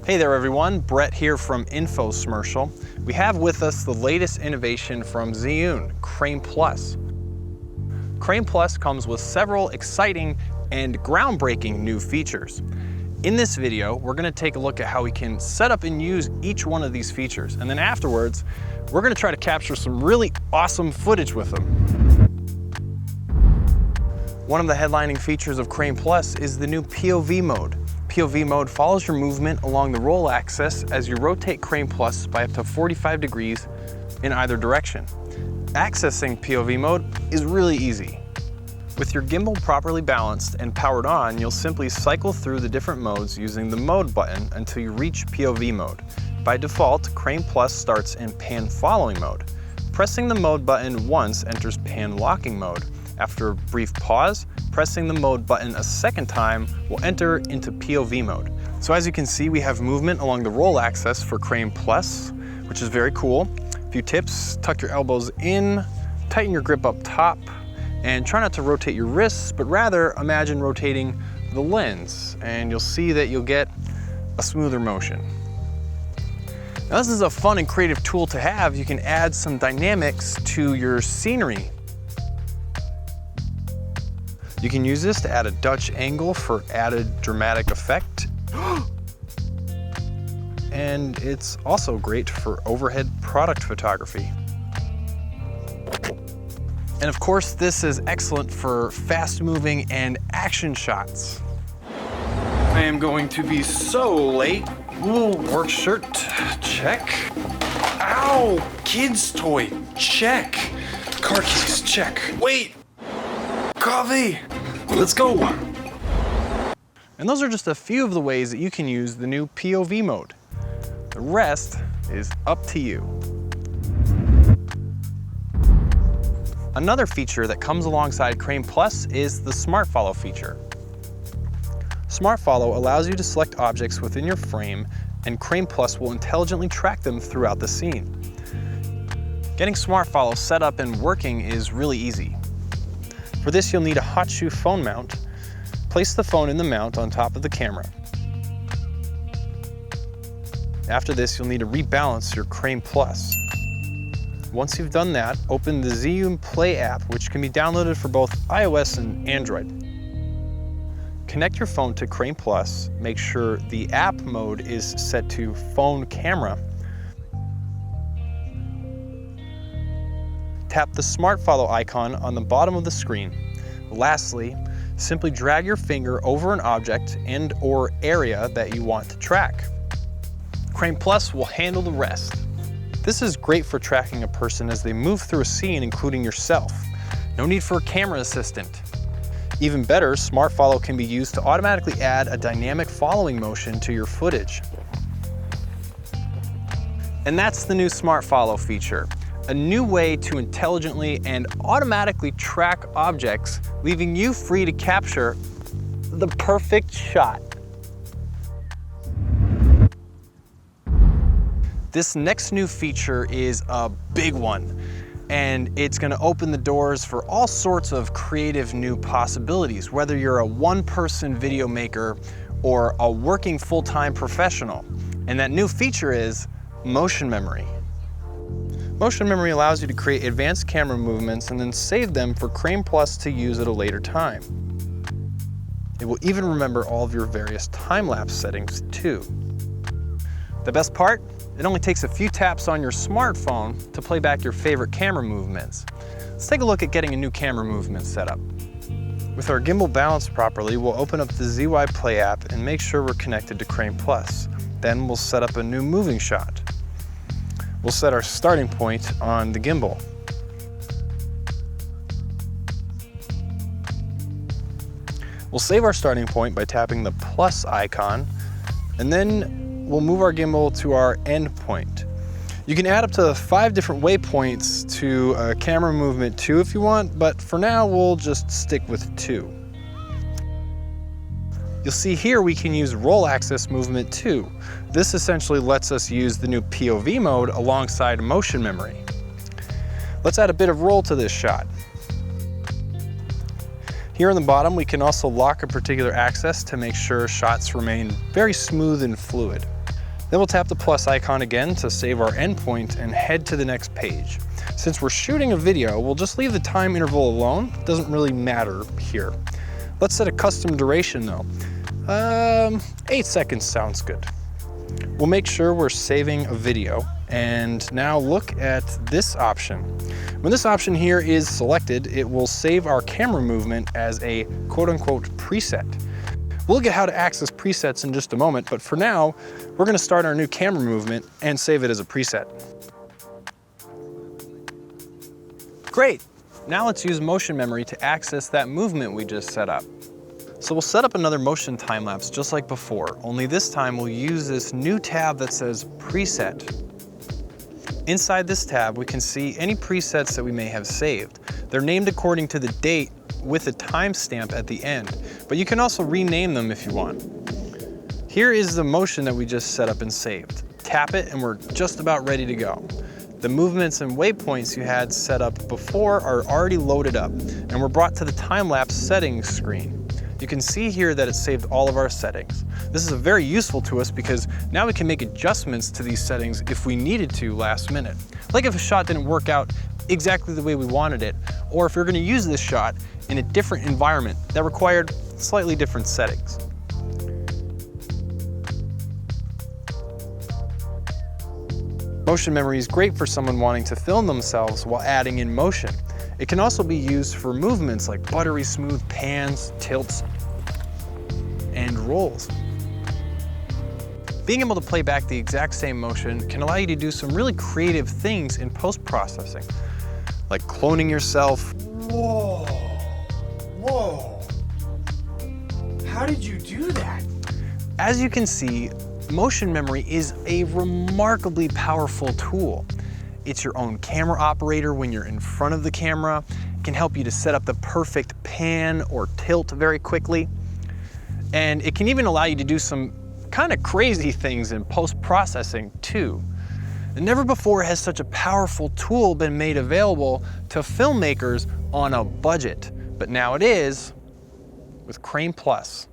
Hey there everyone, Brett here from Infosmercial. We have with us the latest innovation from ZHIYUN Crane Plus. Crane Plus comes with several exciting and groundbreaking new features. In this video, we're going to take a look at how we can set up and use each one of these features. And then afterwards, we're going to try to capture some really awesome footage with them. One of the headlining features of Crane Plus is the new POV mode. POV mode follows your movement along the roll axis as you rotate Crane Plus by up to 45 degrees in either direction. Accessing POV mode is really easy. With your gimbal properly balanced and powered on, you'll simply cycle through the different modes using the mode button until you reach POV mode. By default, Crane Plus starts in pan following mode. Pressing the mode button once enters pan locking mode. After a brief pause, pressing the mode button a second time will enter into POV mode. So as you can see, we have movement along the roll axis for Crane Plus, which is very cool. A few tips: tuck your elbows in, tighten your grip up top, and try not to rotate your wrists, but rather imagine rotating the lens, and you'll see that you'll get a smoother motion. Now this is a fun and creative tool to have. You can add some dynamics to your scenery. You can use this to add a Dutch angle for added dramatic effect. And it's also great for overhead product photography. And of course, this is excellent for fast-moving and action shots. I am going to be so late. Ooh, work shirt, check. Ow, kid's toy, check. Car keys, check. Wait, coffee, let's go. And those are just a few of the ways that you can use the new POV mode. The rest is up to you. Another feature that comes alongside Crane Plus is the Smart Follow feature. Smart Follow allows you to select objects within your frame, and Crane Plus will intelligently track them throughout the scene. Getting Smart Follow set up and working is really easy. For this, you'll need a hot shoe phone mount. Place the phone in the mount on top of the camera. After this, you'll need to rebalance your Crane Plus. Once you've done that, open the ZHIYUN Play app, which can be downloaded for both iOS and Android. Connect your phone to Crane Plus. Make sure the app mode is set to phone camera. Tap the Smart Follow icon on the bottom of the screen. Lastly, simply drag your finger over an object and/or area that you want to track. Crane Plus will handle the rest. This is great for tracking a person as they move through a scene, including yourself. No need for a camera assistant. Even better, Smart Follow can be used to automatically add a dynamic following motion to your footage. And that's the new Smart Follow feature. A new way to intelligently and automatically track objects, leaving you free to capture the perfect shot. This next new feature is a big one, and it's going to open the doors for all sorts of creative new possibilities, whether you're a one-person video maker or a working full-time professional. And that new feature is motion memory. Motion memory allows you to create advanced camera movements and then save them for Crane Plus to use at a later time. It will even remember all of your various time-lapse settings too. The best part? It only takes a few taps on your smartphone to play back your favorite camera movements. Let's take a look at getting a new camera movement set up. With our gimbal balanced properly, we'll open up the ZHIYUN Play app and make sure we're connected to Crane Plus. Then we'll set up a new moving shot. We'll set our starting point on the gimbal. We'll save our starting point by tapping the plus icon, and then we'll move our gimbal to our end point. You can add up to 5 different waypoints to a camera movement too if you want, but for now we'll just stick with 2. You'll see here we can use roll axis movement too. This essentially lets us use the new POV mode alongside motion memory. Let's add a bit of roll to this shot. Here on the bottom, we can also lock a particular axis to make sure shots remain very smooth and fluid. Then we'll tap the plus icon again to save our endpoint and head to the next page. Since we're shooting a video, we'll just leave the time interval alone. It doesn't really matter here. Let's set a custom duration though. 8 seconds sounds good. We'll make sure we're saving a video, and now look at this option. When this option here is selected, it will save our camera movement as a quote-unquote preset. We'll look at how to access presets in just a moment, but for now, we're gonna start our new camera movement and save it as a preset. Great, now let's use motion memory to access that movement we just set up. So we'll set up another motion time lapse just like before, only this time we'll use this new tab that says Preset. Inside this tab, we can see any presets that we may have saved. They're named according to the date with a timestamp at the end, but you can also rename them if you want. Here is the motion that we just set up and saved. Tap it and we're just about ready to go. The movements and waypoints you had set up before are already loaded up, and we're brought to the Time-Lapse Settings screen. You can see here that it saved all of our settings. This is very useful to us because now we can make adjustments to these settings if we needed to last minute. Like if a shot didn't work out exactly the way we wanted it, or if we're going to use this shot in a different environment that required slightly different settings. Motion memory is great for someone wanting to film themselves while adding in motion. It can also be used for movements like buttery smooth pans, tilts, and rolls. Being able to play back the exact same motion can allow you to do some really creative things in post-processing, like cloning yourself. Whoa, whoa, how did you do that? As you can see, motion memory is a remarkably powerful tool. It's your own camera operator when you're in front of the camera. It can help you to set up the perfect pan or tilt very quickly. And it can even allow you to do some kind of crazy things in post-processing too. And never before has such a powerful tool been made available to filmmakers on a budget. But now it is with Crane Plus.